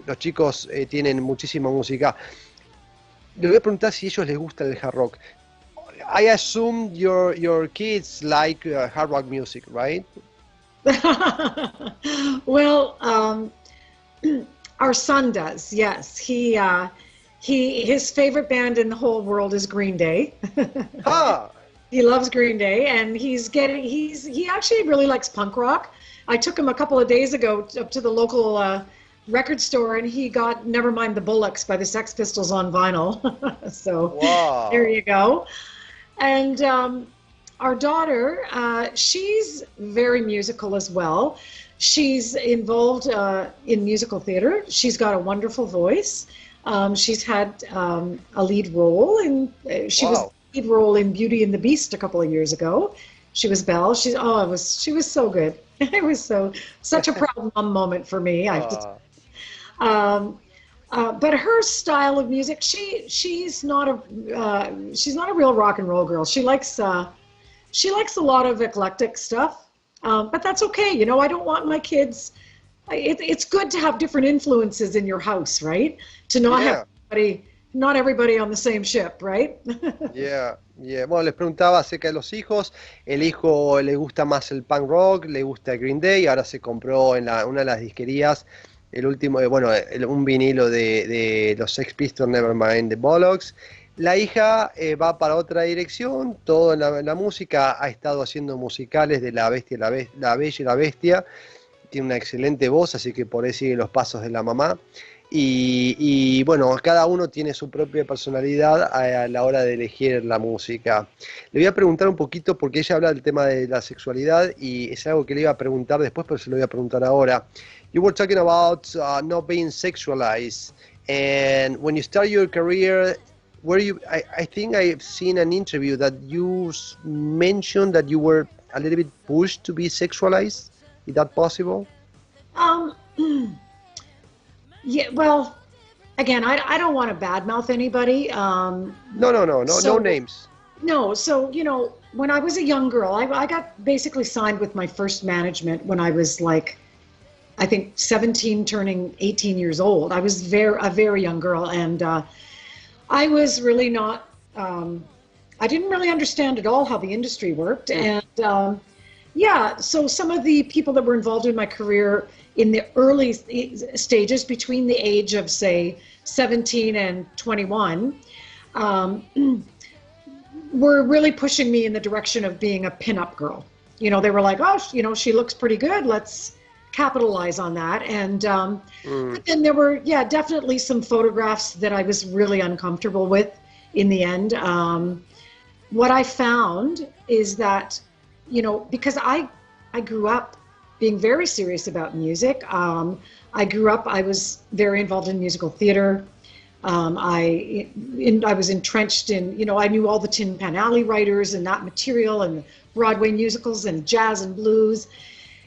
los chicos tienen muchísima música. Le voy a preguntar si a ellos les gusta el hard rock. I assume your kids like hard rock music, right? Well, our son does, yes. His favorite band in the whole world is Green Day. He loves Green Day, and he actually really likes punk rock. I took him a couple of days ago up to the local record store, and he got Nevermind the Bollocks by the Sex Pistols on vinyl. So there Wow. you go. And our daughter, she's very musical as well. She's involved in musical theater. She's got a wonderful voice. She's had a lead role in, she was Wow. the lead role in Beauty and the Beast a couple of years ago. She was Belle. She was so good. It was such a proud mom moment for me. I have to. Ah, But her style of music, she's not a real rock and roll girl. She likes a lot of eclectic stuff, but that's okay. You know, I don't want my kids. It's good to have different influences in your house, right? To not have yeah. not everybody on the same ship, right? Yeah, yeah. Bueno, les preguntaba acerca de los hijos. El hijo le gusta más el punk rock, le gusta el Green Day. Ahora se compró en una de las disquerías el último, bueno, un vinilo de los Sex Pistols, Nevermind the Bollocks. La hija va para otra dirección, todo en la música. Ha estado haciendo musicales de La Bestia, la Bella y la Bestia. Tiene una excelente voz, así que por ahí sigue los pasos de la mamá. Y bueno, cada uno tiene su propia personalidad a la hora de elegir la música. Le voy a preguntar un poquito, porque ella habla del tema de la sexualidad y es algo que le iba a preguntar después, pero se lo voy a preguntar ahora. You were talking about not being sexualized, and when you start your career, were you? I think I've seen an interview that you mentioned that you were a little bit pushed to be sexualized. Is that possible? Um, yeah, well, again, I don't want to badmouth anybody. No So names. no, so you know, when I was a young girl, I got basically signed with my first management when I was like, I think 17, turning 18 years old. I was a very young girl, and I was really not. I didn't really understand at all how the industry worked, Mm. and yeah, so some of the people that were involved in my career in the early stages, between the age of say 17 and 21, um, were really pushing me in the direction of being a pinup girl. You know, they were like, oh, you know, she looks pretty good. Let's capitalize on that. And Mm. but then there were, yeah, definitely some photographs that I was really uncomfortable with in the end. What I found is that, you know, because I grew up being very serious about music. I was very involved in musical theater. I was entrenched in, you know, I knew all the Tin Pan Alley writers and that material and Broadway musicals and jazz and blues.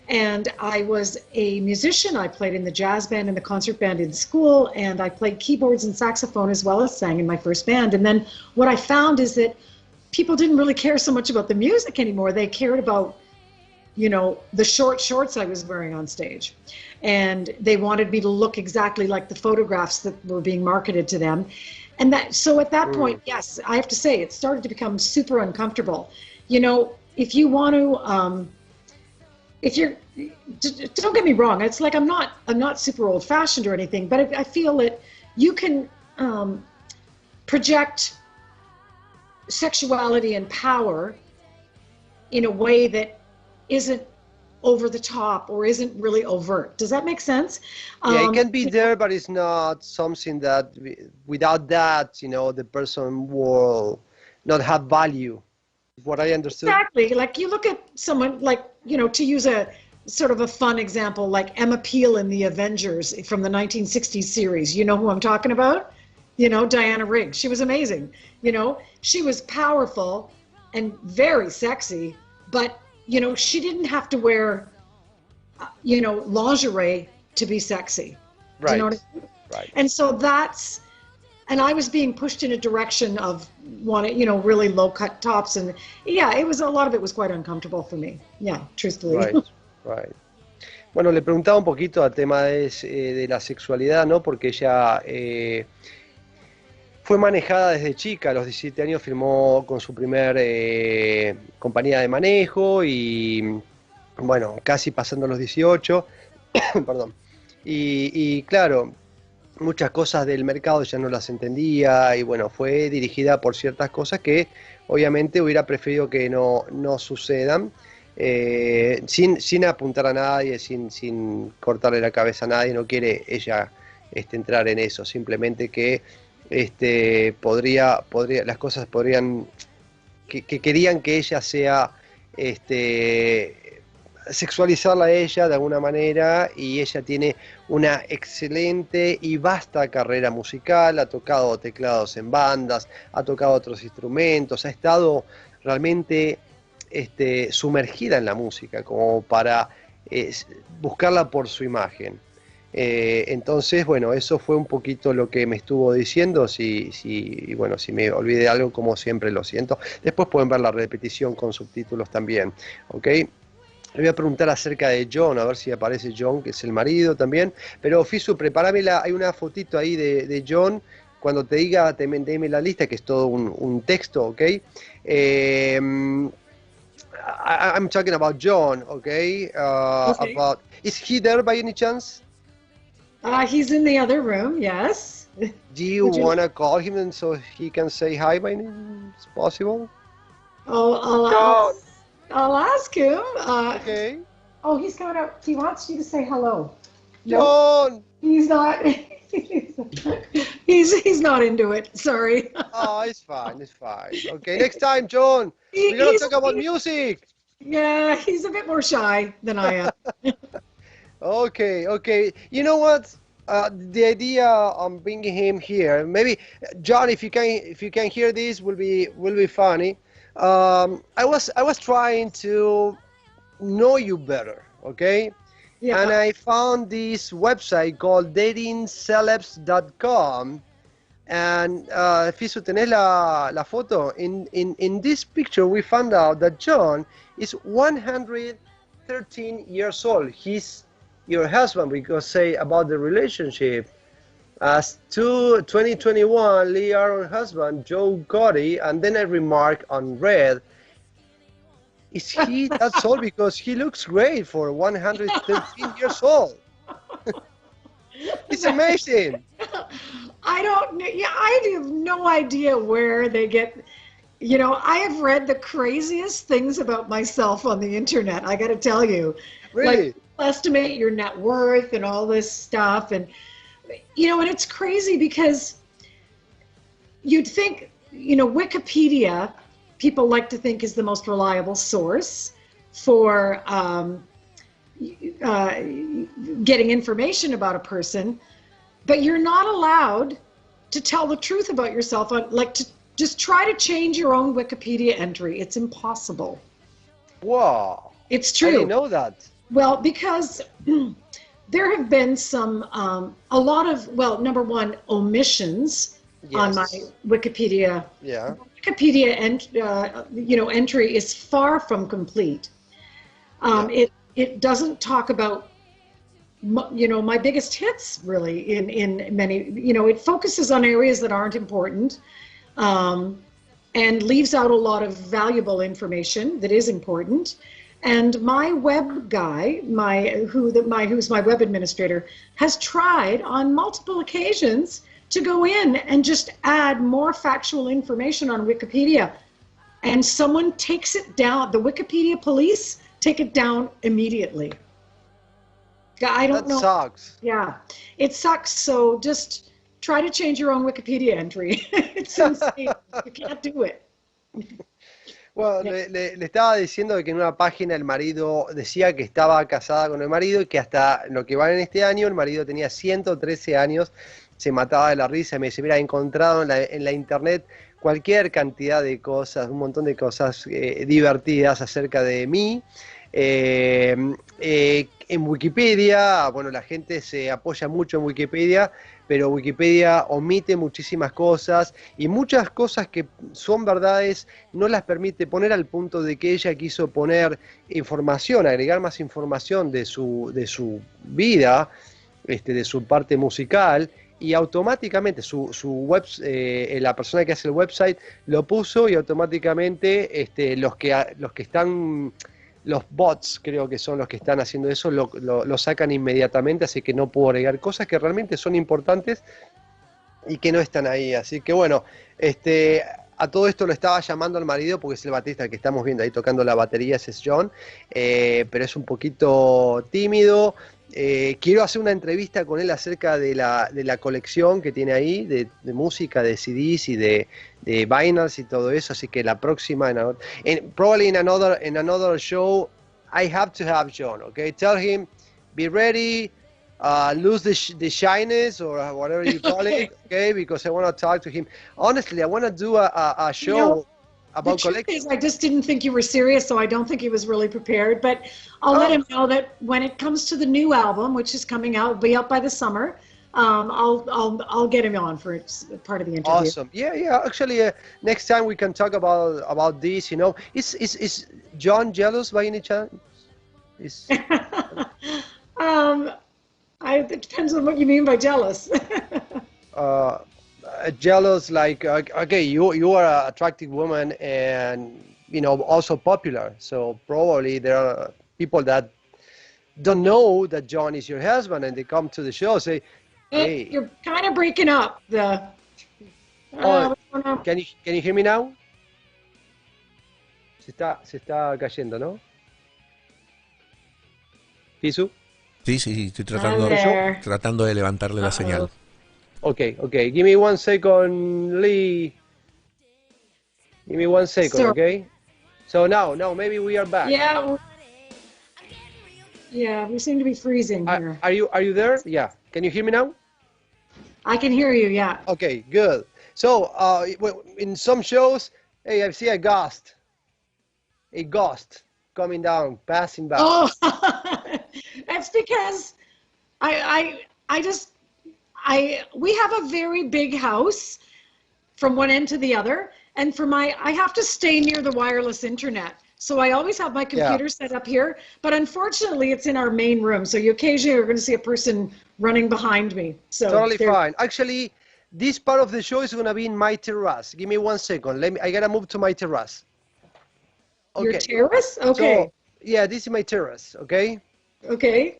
And I was a musician. I played in the jazz band and the concert band in school, and I played keyboards and saxophone as well as sang in my first band. And then what I found is that people didn't really care so much about the music anymore. They cared about, you know, the short shorts I was wearing on stage. And they wanted me to look exactly like the photographs that were being marketed to them. And so at that Mm. point, yes, I have to say, it started to become super uncomfortable. You know, if you want to, if you're, don't get me wrong, it's like I'm not super old fashioned or anything, but I feel that you can project sexuality and power in a way that isn't over the top or isn't really overt. Does that make sense? Yeah, it can be You know, there, but it's not something that without that, you know, the person will not have value. What I understood. exactly. Like you look at someone like, you know, to use a sort of a fun example, like Emma Peel in The Avengers from the 1960s series. You know who I'm talking about? You know, Diana Rigg. She was amazing. You know, she was powerful and very sexy, but, you know, she didn't have to wear, you know, lingerie to be sexy. Do you know Right, what I mean? right. And so and I was being pushed in a direction of wanting, you know, really low cut tops. And yeah, a lot of it was quite uncomfortable for me. Yeah, truthfully. Right, right. Bueno, le preguntaba un poquito al tema de la sexualidad, ¿no? Porque ella fue manejada desde chica, a los 17 años firmó con su primer compañía de manejo y, bueno, casi pasando los 18, perdón. Y claro, muchas cosas del mercado ya no las entendía y bueno, fue dirigida por ciertas cosas que obviamente hubiera preferido que no sucedan, sin apuntar a nadie, sin cortarle la cabeza a nadie. No quiere ella entrar en eso, simplemente que las cosas podrían, que querían que ella sea, sexualizarla a ella de alguna manera, y ella tiene una excelente y vasta carrera musical, ha tocado teclados en bandas, ha tocado otros instrumentos, ha estado realmente sumergida en la música como para buscarla por su imagen. Entonces, bueno, eso fue un poquito lo que me estuvo diciendo. Bueno, si me olvidé algo, como siempre, lo siento. Después pueden ver la repetición con subtítulos también, ¿ok? Le voy a preguntar acerca de John, a ver si aparece John, que es el marido también. Pero Fisu, prepáramela, hay una fotito ahí de John. Cuando te diga, deme la lista, que es todo un texto, ¿ok? I'm talking about John, okay? Okay. Is he there by any chance? He's in the other room, yes. Do you want to call him and so he can say hi by any It's possible? Oh, I'll ask him. Okay. Oh, he's coming up. He wants you to say hello. John! He's not. He's not into it. Sorry. Oh, it's fine. Okay, next time, John, we're going to talk about music. Yeah, he's a bit more shy than I am. Okay. You know what? The idea of bringing him here, maybe John, if you can hear this, will be funny. I was trying to know you better, okay? Yeah. And I found this website called datingcelebs.com. And Fisu, ¿tenés la foto? In this picture, we found out that John is 113 years old. He's your husband, because say about the relationship. As to 2021, Lee Aaron husband, Joe Gotti, and then I remark on red, is he that old? Because he looks great for 113 years old. It's amazing. I have no idea where they get, I have read the craziest things about myself on the internet, I got to tell you. Really? Like, estimate your net worth and all this stuff. And, and it's crazy because you'd think, Wikipedia, people like to think, is the most reliable source for getting information about a person, but you're not allowed to tell the truth about yourself. To just try to change your own Wikipedia entry. It's impossible. Wow. It's true. I didn't know that. Well, because there have been some, a lot of, number one, omissions on my Wikipedia. Yeah. Wikipedia entry is far from complete. It doesn't talk about, my biggest hits really in many, it focuses on areas that aren't important, and leaves out a lot of valuable information that is important. And my web guy, who's my web administrator, has tried on multiple occasions to go in and just add more factual information on Wikipedia. And someone takes it down. The Wikipedia police take it down immediately. I don't know. That sucks. Yeah, it sucks. So just try to change your own Wikipedia entry. It's insane. You can't do it. Bueno, le estaba diciendo que en una página el marido decía que estaba casada con el marido y que hasta lo que va en este año el marido tenía 113 años, se mataba de la risa. Me dice, mira, he encontrado en la internet cualquier cantidad de cosas, un montón de cosas divertidas acerca de mí. En Wikipedia, bueno, la gente se apoya mucho en Wikipedia, pero Wikipedia omite muchísimas cosas, y muchas cosas que son verdades no las permite poner, al punto de que ella quiso poner información, agregar más información de su vida, de su parte musical, y automáticamente la persona que hace el website lo puso, y automáticamente los que están... Los bots, creo que son los que están haciendo eso, lo sacan inmediatamente, así que no puedo agregar cosas que realmente son importantes y que no están ahí. Así que bueno, a todo esto lo estaba llamando al marido porque es el baterista que estamos viendo ahí tocando la batería, ese es John, pero es un poquito tímido. Quiero hacer una entrevista con él acerca de la colección que tiene ahí, de música, de CDs y de vinyls y todo eso, así que la próxima, probably in another show, I have to have John, okay? Tell him, be ready, lose the shyness or whatever you call it, okay? Because I want to talk to him. Honestly, I want to do a show about collecting. I just didn't think you were serious, so I don't think he was really prepared. But I'll let him know that when it comes to the new album, which is coming out, it'll be out by the summer. I'll get him on for part of the interview. Awesome. Yeah. Actually, next time we can talk about this. You know, is John jealous by any chance? It depends on what you mean by jealous. Jealous, like, okay, you are an attractive woman and, you know, also popular. So probably there are people that don't know that John is your husband and they come to the show and say, hey. You're kind of breaking up. Can you hear me now? Se está cayendo, ¿no? ¿Fisu? Sí, estoy tratando de levantarle la señal. Okay. Give me 1 second, Lee. Give me 1 second, okay? So now, maybe we are back. Yeah, we seem to be freezing here. Are you there? Yeah. Can you hear me now? I can hear you, yeah. Okay, good. So, in some shows, hey, I see a ghost coming down, passing by. Oh, that's because we have a very big house from one end to the other, and I have to stay near the wireless internet. So I always have my computer set up here, but unfortunately it's in our main room. So you occasionally are going to see a person running behind me. So totally fine. Actually, this part of the show is going to be in my terrace. Give me 1 second. I got to move to my terrace. Okay. Your terrace? Okay. So, yeah, this is my terrace, okay? Okay.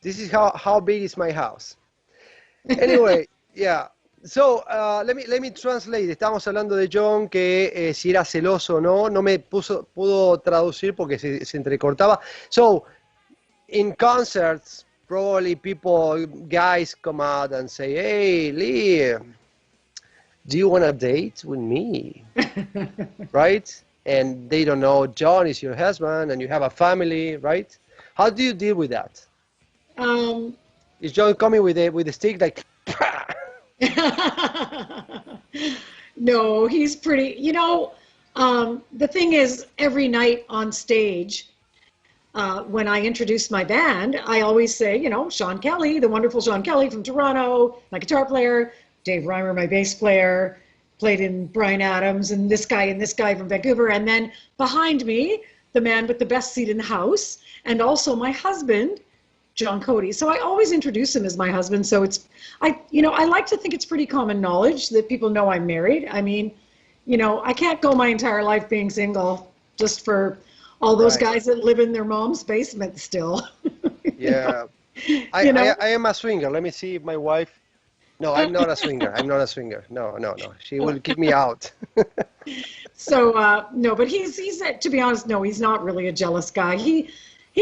This is how big is my house. Anyway, yeah. So, let me translate. Estábamos hablando de John, que si era celoso o no. No me pudo traducir porque se entrecortaba. So, in concerts, probably guys come out and say, hey, Lee, do you want to date with me? Right? And they don't know John is your husband and you have a family, right? How do you deal with that? Is John coming with a stick like... No, he's pretty, the thing is, every night on stage, when I introduce my band, I always say, Sean Kelly, the wonderful Sean Kelly from Toronto, my guitar player, Dave Reimer, my bass player, played in Bryan Adams, and this guy from Vancouver, and then behind me, the man with the best seat in the house, and also my husband, John Cody. So I always introduce him as my husband. So I like to think it's pretty common knowledge that people know I'm married. I mean, I can't go my entire life being single just for all those guys that live in their mom's basement still. Yeah. I am a swinger. Let me see if my wife... No, I'm not a swinger. No. She will kick me out. So, no, but he's to be honest, no, he's not really a jealous guy. He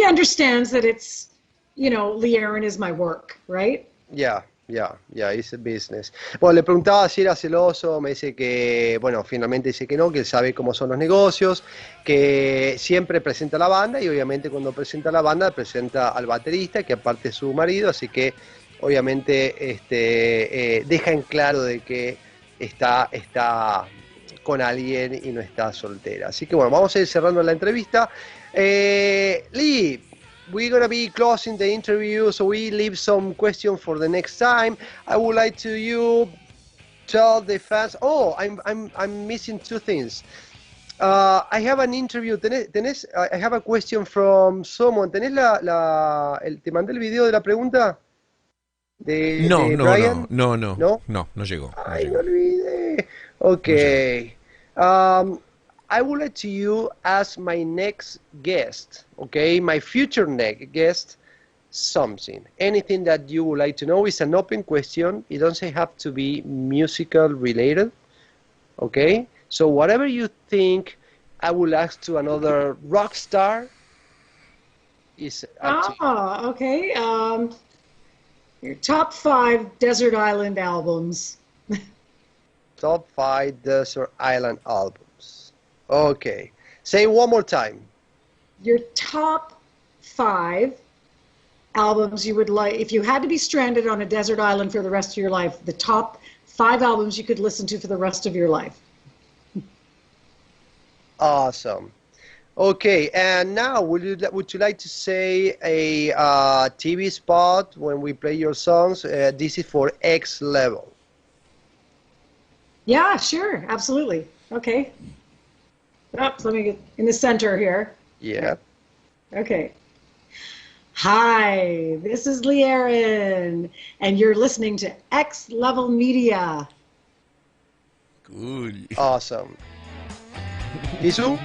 understands that it's, Lee Aaron is my work, right? Yeah, it's a business. Bueno, le preguntaba si era celoso, me dice que, finalmente dice que no, que él sabe cómo son los negocios, que siempre presenta a la banda y obviamente cuando presenta a la banda presenta al baterista, que aparte es su marido, así que obviamente deja en claro de que está con alguien y no está soltera. Así que vamos a ir cerrando la entrevista. Lee, we're going to be closing the interview, so we leave some questions for the next time. I would like to tell the fans. Oh, I'm missing two things. I have an interview. I have a question from someone. ¿Tenés te mandé el video de la pregunta? No llegó. Ay, lo olvidé. Okay. I would like to ask my next guest, okay, my future next guest, something. Anything that you would like to know is an open question. It doesn't have to be musical related, okay? So whatever you think, I will ask to another rock star. Is up to you. Ah, okay. Your top 5 desert island albums. Top 5 desert island albums. Okay. Say it one more time. Your top 5 albums you would like, if you had to be stranded on a desert island for the rest of your life, the top 5 albums you could listen to for the rest of your life. Awesome. Okay, and now would you like to say a TV spot when we play your songs? This is for X level. Yeah, sure, absolutely. Okay. Oops, let me get in the center here. Yeah. Okay. Hi, this is Lee Aaron, and you're listening to X Level Media. Cool. Awesome. Isu?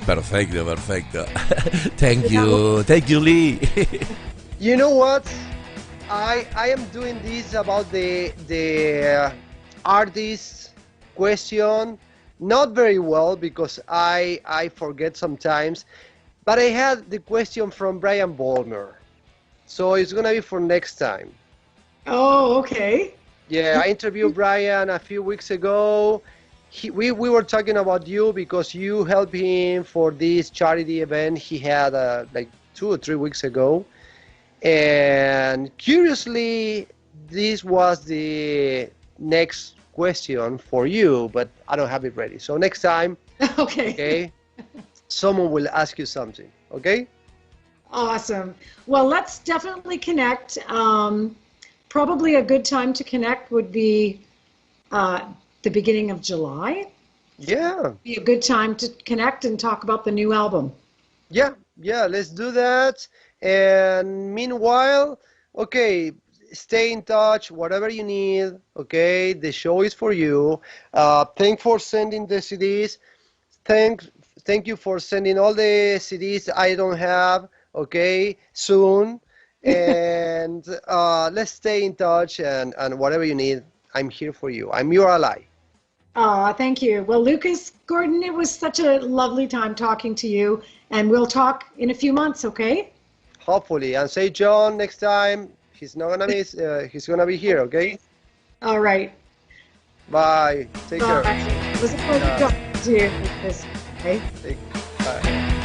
Perfecto, perfecto. Thank you, Lee. You know what? I am doing this about the artist question not very well because I forget sometimes, but I had the question from Brian Bolmer, so it's gonna be for next time. Oh, okay. Yeah, I interviewed Brian a few weeks ago. We were talking about you because you helped him for this charity event he had like 2 or 3 weeks ago. And curiously, this was the next question for you, but I don't have it ready. So next time, okay, someone will ask you something, okay? Awesome. Well, let's definitely connect. Probably a good time to connect would be the beginning of July. Yeah. Be a good time to connect and talk about the new album. Yeah, let's do that. And meanwhile, okay, stay in touch, whatever you need, okay? The show is for you. Thank for sending the CDs. Thank you for sending all the CDs I don't have, okay, soon. And let's stay in touch and whatever you need, I'm here for you. I'm your ally. Thank you. Well, Lucas Gordon, it was such a lovely time talking to you, and we'll talk in a few months, okay? Hopefully. And say John next time. He's not gonna miss. He's gonna be here, okay? All right. Bye. Take care. It was a pleasure talking to you, Lucas. Okay? Bye.